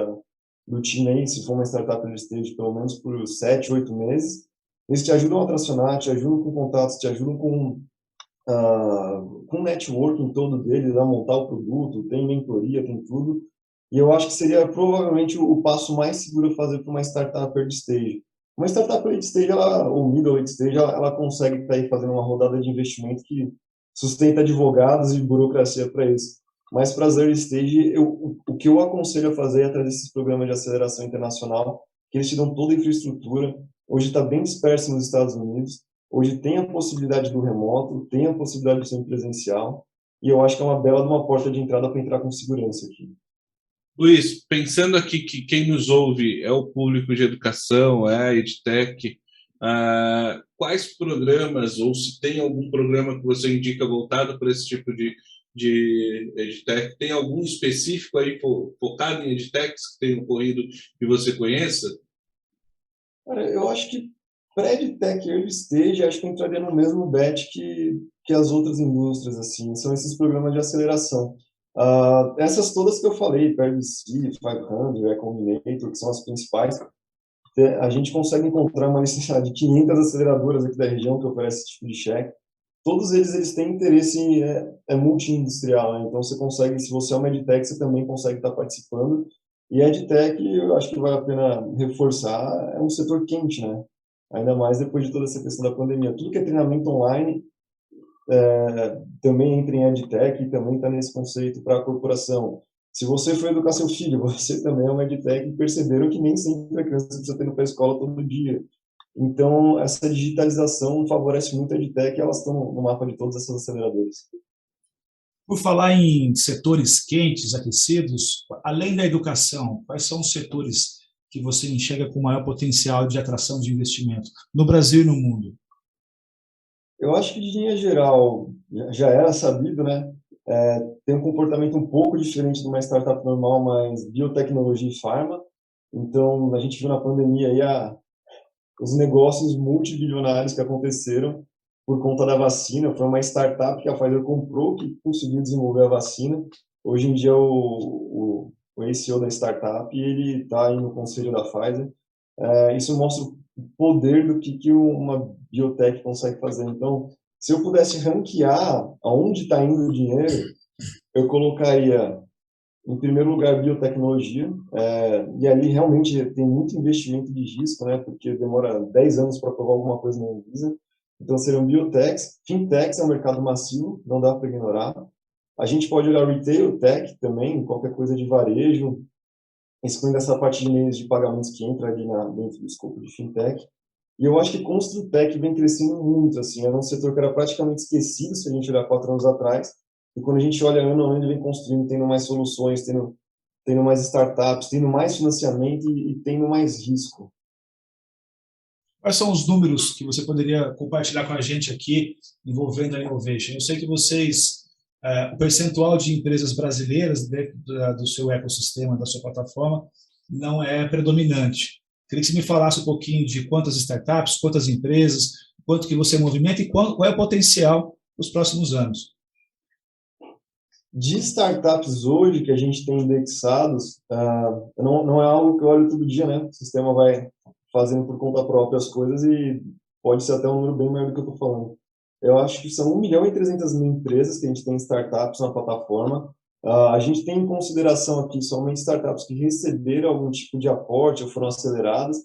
do time aí, se for uma startup early stage, pelo menos por 7, 8 meses. Eles te ajudam a tracionar, te ajudam com contatos, te ajudam com o networking todo deles, a montar o produto, tem mentoria, tem tudo. E eu acho que seria provavelmente o passo mais seguro a fazer para uma startup early stage. Uma startup late stage, ou middle late stage, ela consegue estar aí fazendo uma rodada de investimento que sustenta advogados e burocracia para isso. Mas para as early stage, o que eu aconselho a fazer é trazer esses programas de aceleração internacional, que eles te dão toda a infraestrutura. Hoje está bem disperso nos Estados Unidos. Hoje tem a possibilidade do remoto, tem a possibilidade do semipresencial. E eu acho que é uma bela de uma porta de entrada para entrar com segurança aqui. Luiz, pensando aqui que quem nos ouve é o público de educação, é a EdTech, quais programas, ou se tem algum programa que você indica voltado para esse tipo de EdTech, tem algum específico aí focado em EdTechs que tenha ocorrido que você conheça? Cara, eu acho que pré-EdTech e Early Stage, acho que entraria no mesmo bet que as outras indústrias, assim, são esses programas de aceleração. Essas todas que eu falei, PairVC, 500, Recombinator, que são as principais, a gente consegue encontrar uma necessidade de 500 aceleradoras aqui da região que oferecem esse tipo de cheque. Todos eles têm interesse multi-industrial, né? Então você consegue, se você é uma EdTech, você também consegue estar participando. E a EdTech, eu acho que vale a pena reforçar, é um setor quente, né? Ainda mais depois de toda essa questão da pandemia. Tudo que é treinamento online também entra em EdTech e também está nesse conceito para a corporação. Se você for educar seu filho, você também é uma EdTech e perceberam que nem sempre a criança precisa ter indo para a escola todo dia. Então, essa digitalização favorece muito a EdTech e elas estão no mapa de todas essas aceleradoras. Por falar em setores quentes, aquecidos, além da educação, quais são os setores que você enxerga com maior potencial de atração de investimento no Brasil e no mundo? Eu acho que, de linha geral, já era sabido, né? Tem um comportamento um pouco diferente de uma startup normal, mas biotecnologia e farma. Então, a gente viu na pandemia aí os negócios multibilionários que aconteceram por conta da vacina. Foi uma startup que a Pfizer comprou que conseguiu desenvolver a vacina. Hoje em dia, o ex-CEO da startup, ele está aí no conselho da Pfizer. Isso mostra o poder do que uma biotech consegue fazer. Então, se eu pudesse ranquear aonde está indo o dinheiro, eu colocaria, em primeiro lugar, biotecnologia, e ali realmente tem muito investimento de risco, né, porque demora 10 anos para provar alguma coisa na Anvisa. Então, seriam biotechs. Fintechs é um mercado massivo, não dá para ignorar. A gente pode olhar retail tech também, qualquer coisa de varejo, excluindo essa parte de meios de pagamentos que entra ali dentro do escopo de fintech. E eu acho que Construtech vem crescendo muito, assim, era um setor que era praticamente esquecido se a gente olhar 4 anos atrás, e quando a gente olha ano a ano, ele vem construindo, tendo mais soluções, tendo mais startups, tendo mais financiamento e tendo mais risco. Quais são os números que você poderia compartilhar com a gente aqui envolvendo a Innovation? Eu sei que vocês, o percentual de empresas brasileiras dentro do seu ecossistema, da sua plataforma, não é predominante. Queria que você me falasse um pouquinho de quantas startups, quantas empresas, quanto que você movimenta e qual é o potencial nos próximos anos. De startups hoje que a gente tem indexados, não é algo que eu olho todo dia, né? O sistema vai fazendo por conta própria as coisas e pode ser até um número bem maior do que eu estou falando. Eu acho que são 1.300.000 empresas que a gente tem startups na plataforma. A gente tem em consideração aqui somente startups que receberam algum tipo de aporte ou foram aceleradas.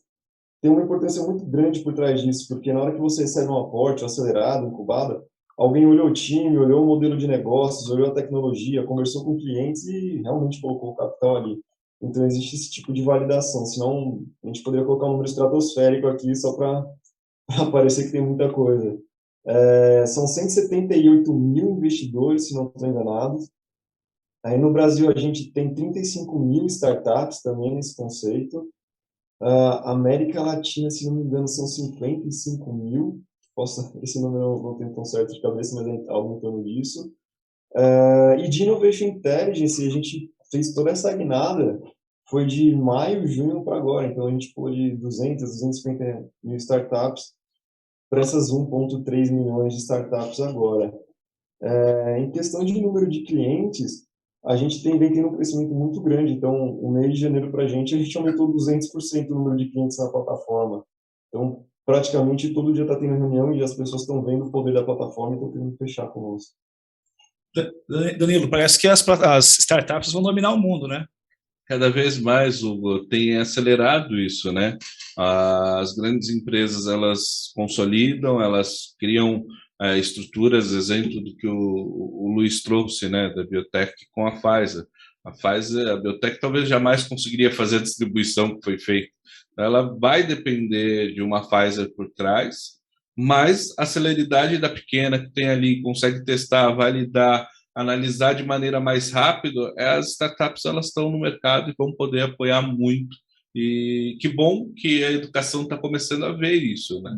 Tem uma importância muito grande por trás disso, porque na hora que você recebe um aporte, acelerado, incubado, alguém olhou o time, olhou o modelo de negócios, olhou a tecnologia, conversou com clientes e realmente colocou o capital ali. Então, existe esse tipo de validação, senão a gente poderia colocar um número estratosférico aqui só para parecer que tem muita coisa. São 178 mil investidores, se não estou enganado. Aí no Brasil a gente tem 35 mil startups também nesse conceito. América Latina, se não me engano, são 55 mil. Esse número não tenho tão certo de cabeça, mas é algo em torno disso. E de Innovation Intelligence, a gente fez toda essa guinada, foi de maio, junho para agora. Então a gente pulou de 200, 250 mil startups para essas 1,3 milhões de startups agora. Em questão de número de clientes, a gente vem tendo um crescimento muito grande. Então, o mês de janeiro para a gente aumentou 200% o número de clientes na plataforma. Então, praticamente todo dia está tendo reunião e as pessoas estão vendo o poder da plataforma e estão querendo fechar conosco. Danilo, parece que as startups vão dominar o mundo, né? Cada vez mais, Hugo, tem acelerado isso, né? As grandes empresas, elas consolidam, elas criam estruturas, exemplo do que o Luiz trouxe, né, da biotech com a Pfizer. A biotech talvez jamais conseguiria fazer a distribuição que foi feita. Ela vai depender de uma Pfizer por trás, mas a celeridade da pequena que tem ali, consegue testar, validar, analisar de maneira mais rápida, as startups elas estão no mercado e vão poder apoiar muito. E que bom que a educação está começando a ver isso, né?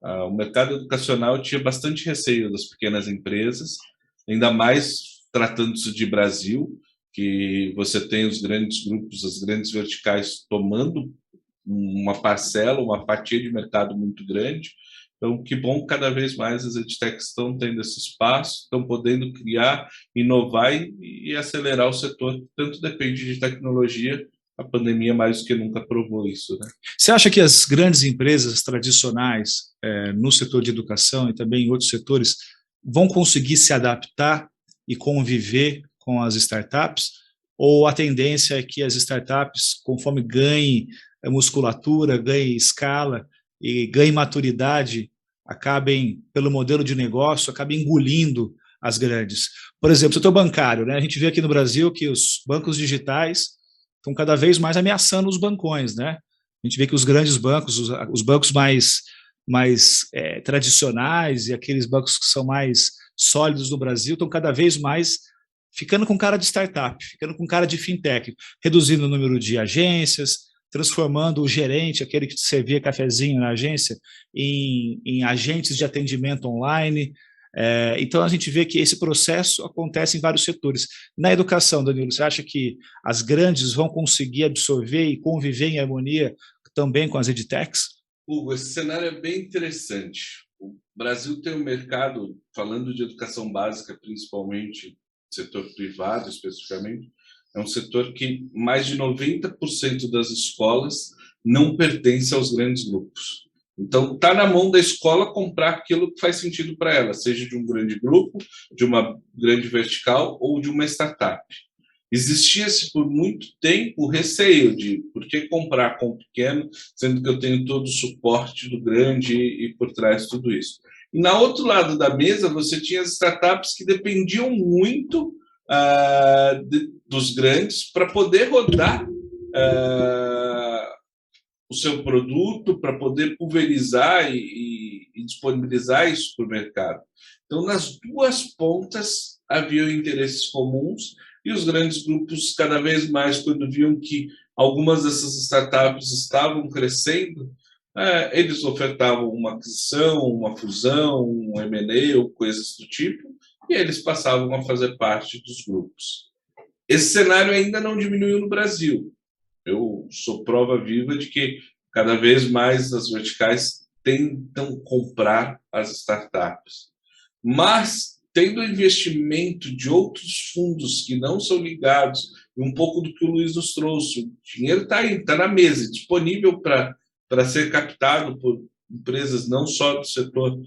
O mercado educacional tinha bastante receio das pequenas empresas, ainda mais tratando-se de Brasil, que você tem os grandes grupos, as grandes verticais tomando uma parcela, uma fatia de mercado muito grande. Então, que bom que cada vez mais as edtechs estão tendo esse espaço, estão podendo criar, inovar e acelerar o setor, que tanto depende de tecnologia. A pandemia mais do que nunca provou isso, né? Você acha que as grandes empresas tradicionais no setor de educação e também em outros setores vão conseguir se adaptar e conviver com as startups? Ou a tendência é que as startups, conforme ganhem musculatura, ganhem escala e ganhem maturidade, acabem, pelo modelo de negócio, acabem engolindo as grandes? Por exemplo, o setor bancário, né? A gente vê aqui no Brasil que os bancos digitais estão cada vez mais ameaçando os bancões, né? A gente vê que os grandes bancos, os bancos mais tradicionais e aqueles bancos que são mais sólidos no Brasil estão cada vez mais ficando com cara de startup, ficando com cara de fintech, reduzindo o número de agências, transformando o gerente, aquele que servia cafezinho na agência, em agentes de atendimento online. Então, a gente vê que esse processo acontece em vários setores. Na educação, Danilo, você acha que as grandes vão conseguir absorver e conviver em harmonia também com as edtechs? Hugo, esse cenário é bem interessante. O Brasil tem um mercado, falando de educação básica, principalmente setor privado, especificamente, é um setor que mais de 90% das escolas não pertence aos grandes grupos. Então, está na mão da escola comprar aquilo que faz sentido para ela, seja de um grande grupo, de uma grande vertical ou de uma startup. Existia-se por muito tempo o receio de por que comprar com o pequeno, sendo que eu tenho todo o suporte do grande e por trás de tudo isso. E na outro lado da mesa, você tinha as startups que dependiam muito dos grandes para poder rodar o seu produto, para poder pulverizar e disponibilizar isso para o mercado. Então, nas duas pontas havia interesses comuns e os grandes grupos, cada vez mais, quando viam que algumas dessas startups estavam crescendo, eles ofertavam uma aquisição, uma fusão, um M&A ou coisas do tipo, e eles passavam a fazer parte dos grupos. Esse cenário ainda não diminuiu no Brasil. Eu sou prova viva de que cada vez mais as verticais tentam comprar as startups. Mas, tendo investimento de outros fundos que não são ligados, e um pouco do que o Luiz nos trouxe, o dinheiro está aí, está na mesa, disponível para ser captado por empresas não só do setor.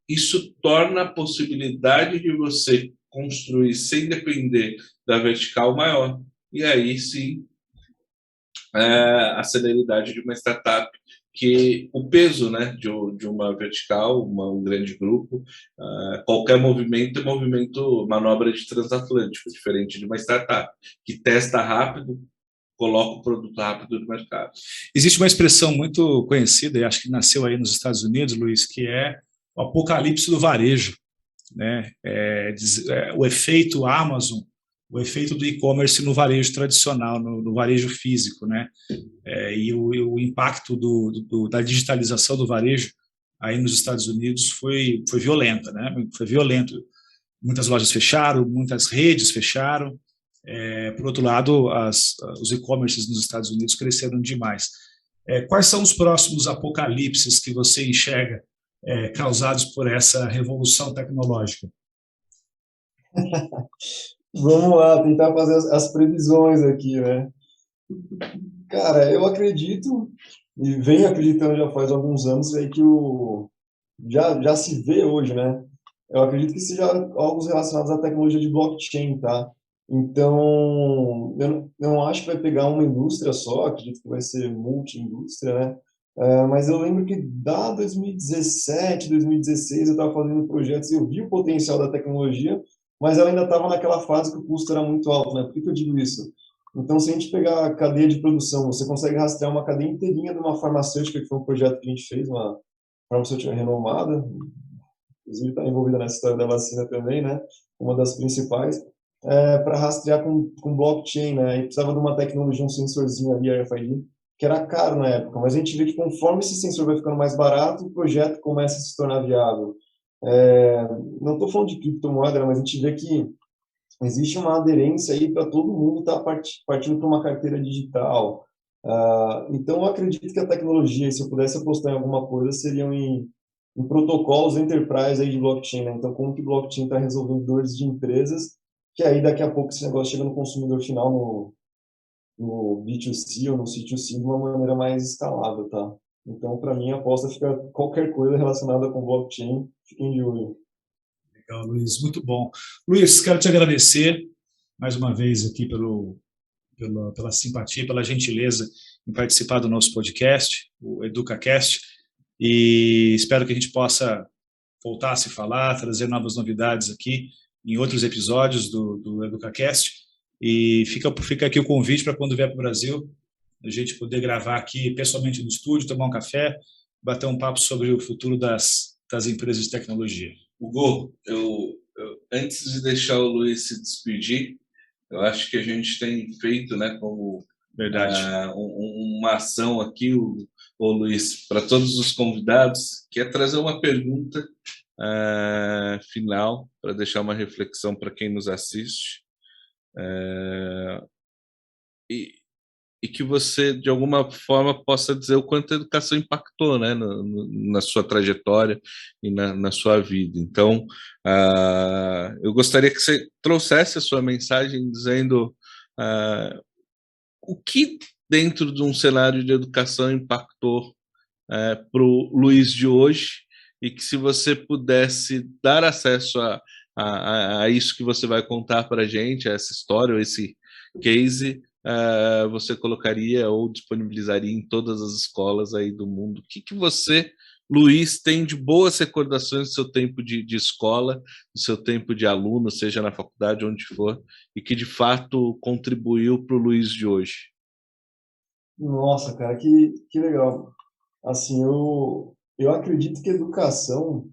Isso torna a possibilidade de você construir sem depender da vertical maior. E aí sim, a celeridade de uma startup, que o peso, né, de uma vertical, um grande grupo, qualquer movimento é movimento, manobra de transatlântico, diferente de uma startup, que testa rápido, coloca o produto rápido no mercado. Existe uma expressão muito conhecida, e acho que nasceu aí nos Estados Unidos, Luiz, que é o apocalipse do varejo, né? O efeito Amazon, o efeito do e-commerce no varejo tradicional, no varejo físico, né? E o impacto da digitalização do varejo aí nos Estados Unidos foi violenta, né? Foi violento. Muitas lojas fecharam, muitas redes fecharam. Por outro lado, os e-commerces nos Estados Unidos cresceram demais. Quais são os próximos apocalipses que você enxerga causados por essa revolução tecnológica? Vamos lá, tentar fazer as previsões aqui, né? Cara, eu acredito, e venho acreditando já faz alguns anos, aí que já se vê hoje, né? Eu acredito que seja algo relacionados à tecnologia de blockchain, tá? Então, eu não acho que vai pegar uma indústria só, acredito que vai ser multi-indústria, né? Mas eu lembro que da 2017, 2016, eu estava fazendo projetos e eu vi o potencial da tecnologia, mas ela ainda estava naquela fase que o custo era muito alto, né? Por que eu digo isso? Então, se a gente pegar a cadeia de produção, você consegue rastrear uma cadeia inteirinha de uma farmacêutica, que foi um projeto que a gente fez, uma farmacêutica renomada, inclusive está envolvida nessa história da vacina também, né? Uma das principais, para rastrear com blockchain, né? E precisava de uma tecnologia, um sensorzinho ali, RFID, que era caro na época, mas a gente vê que conforme esse sensor vai ficando mais barato, o projeto começa a se tornar viável. Não estou falando de criptomoeda, mas a gente vê que existe uma aderência aí para todo mundo estar partindo para uma carteira digital. Então, eu acredito que a tecnologia, se eu pudesse apostar em alguma coisa, seriam em protocolos enterprise aí de blockchain, né? Então, como que blockchain está resolvendo dores de empresas, que aí daqui a pouco esse negócio chega no consumidor final, no B2C ou no C2C, de uma maneira mais escalável, tá? Então, para mim, a aposta fica qualquer coisa relacionada com blockchain, fiquem de olho. Legal, Luiz, muito bom. Luiz, quero te agradecer mais uma vez aqui pela simpatia, pela gentileza em participar do nosso podcast, o EducaCast, e espero que a gente possa voltar a se falar, trazer novas novidades aqui em outros episódios do EducaCast, e fica aqui o convite para quando vier para o Brasil, a gente poder gravar aqui pessoalmente no estúdio, tomar um café, bater um papo sobre o futuro das empresas de tecnologia. Hugo, antes de deixar o Luiz se despedir, eu acho que a gente tem feito, né, como Verdade. Uma ação aqui, o Luiz, para todos os convidados, que é trazer uma pergunta final, para deixar uma reflexão para quem nos assiste. E que você, de alguma forma, possa dizer o quanto a educação impactou, né, na sua trajetória e na sua vida. Então, eu gostaria que você trouxesse a sua mensagem dizendo o que, dentro de um cenário de educação, impactou para o Luiz de hoje, e que, se você pudesse dar acesso a isso que você vai contar para a gente, a essa história, ou esse case, você colocaria ou disponibilizaria em todas as escolas aí do mundo. O que você, Luiz, tem de boas recordações do seu tempo de escola, do seu tempo de aluno, seja na faculdade, onde for, e que de fato contribuiu para o Luiz de hoje? Nossa, cara, que legal. Assim, eu acredito que a educação,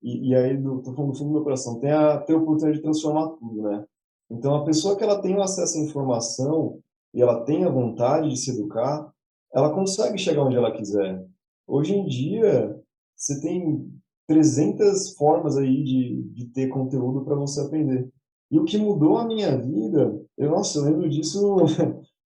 e aí tô falando do fundo do meu coração, tem a oportunidade de transformar tudo, né? Então, a pessoa que ela tem o acesso à informação e ela tem a vontade de se educar, ela consegue chegar onde ela quiser. Hoje em dia, você tem 300 formas aí de ter conteúdo para você aprender. E o que mudou a minha vida, nossa, eu lembro disso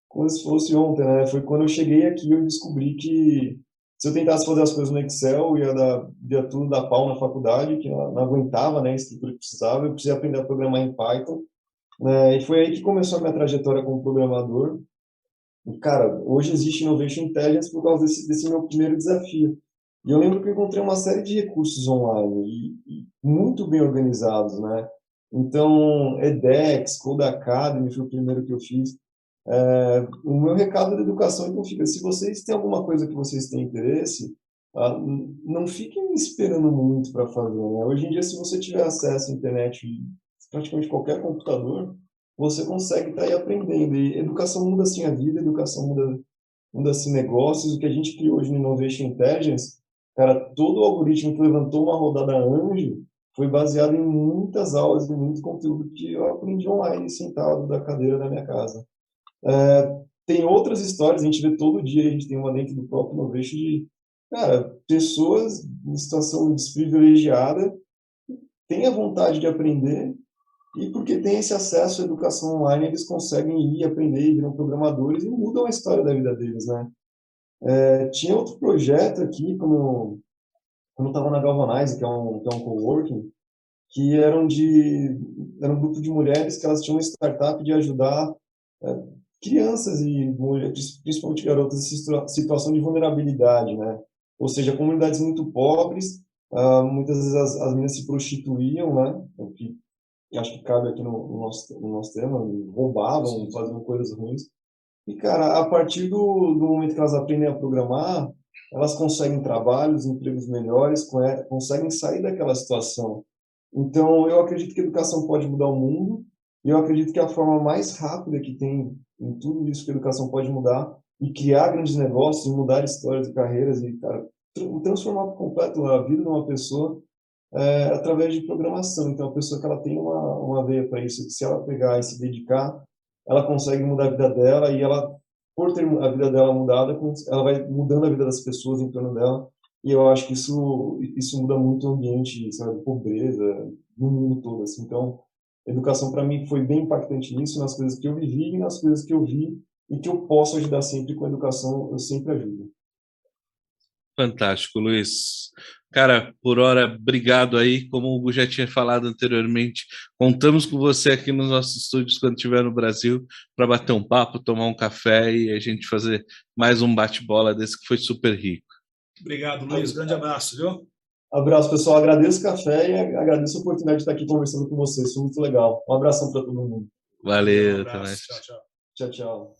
como se fosse ontem, né? Foi quando eu cheguei aqui, eu descobri que se eu tentasse fazer as coisas no Excel, ia tudo dar pau na faculdade, que eu não aguentava, né, a estrutura que precisava, eu precisei aprender a programar em Python, né, e foi aí que começou a minha trajetória como programador. E, cara, hoje existe Innovation Intelligence por causa desse meu primeiro desafio. E eu lembro que eu encontrei uma série de recursos online, e muito bem organizados, né? Então, edX, Codecademy foi o primeiro que eu fiz. O meu recado da educação, então, fica: se vocês têm alguma coisa que vocês têm interesse, não fiquem esperando muito para fazer, né? Hoje em dia, se você tiver acesso à internet, praticamente qualquer computador, você consegue estar aí aprendendo. E educação muda assim a vida, educação muda assim negócios. O que a gente criou hoje no Innovation Intelligence Cara, todo o algoritmo que levantou uma rodada anjo foi baseado em muitas aulas e muito conteúdo que eu aprendi online, sentado da cadeira da minha casa. Tem outras histórias, a gente vê todo dia, a gente tem uma dentro do próprio Innovation de, cara, pessoas em situação desprivilegiada têm a vontade de aprender e porque tem esse acesso à educação online, eles conseguem ir aprender e viram programadores e mudam a história da vida deles, né? Tinha outro projeto aqui, quando eu estava na Galvanize, que é um coworking, que era um grupo de mulheres que elas tinham uma startup de ajudar crianças e mulheres, principalmente garotas, em situação de vulnerabilidade, né? Ou seja, comunidades muito pobres, muitas vezes as meninas se prostituíam, né? O que acho que cabe aqui no nosso tema, roubavam, faziam coisas ruins. E, cara, a partir do momento que elas aprendem a programar, elas conseguem trabalhos, empregos melhores, conseguem sair daquela situação. Então, eu acredito que a educação pode mudar o mundo, e eu acredito que a forma mais rápida que tem em tudo isso que a educação pode mudar, e criar grandes negócios, e mudar histórias e carreiras, e, cara, transformar por completo a vida de uma pessoa através de programação. Então, a pessoa que ela tem uma veia para isso, que se ela pegar e se dedicar, ela consegue mudar a vida dela e ela, por ter a vida dela mudada, ela vai mudando a vida das pessoas em torno dela. E eu acho que isso muda muito o ambiente, sabe, pobreza no mundo todo. Assim. Então, a educação para mim foi bem impactante nisso, nas coisas que eu vivi e nas coisas que eu vi e que eu posso ajudar sempre com a educação, eu sempre ajudo. Fantástico, Luiz. Cara, por hora, obrigado aí. Como o Hugo já tinha falado anteriormente, contamos com você aqui nos nossos estúdios quando estiver no Brasil para bater um papo, tomar um café e a gente fazer mais um bate-bola desse que foi super rico. Obrigado, Luiz. Grande abraço, viu? Abraço, pessoal. Agradeço o café e agradeço a oportunidade de estar aqui conversando com vocês. Foi muito legal. Um abração para todo mundo. Valeu, Um até abraço. mais. Tchau, tchau. Tchau, tchau.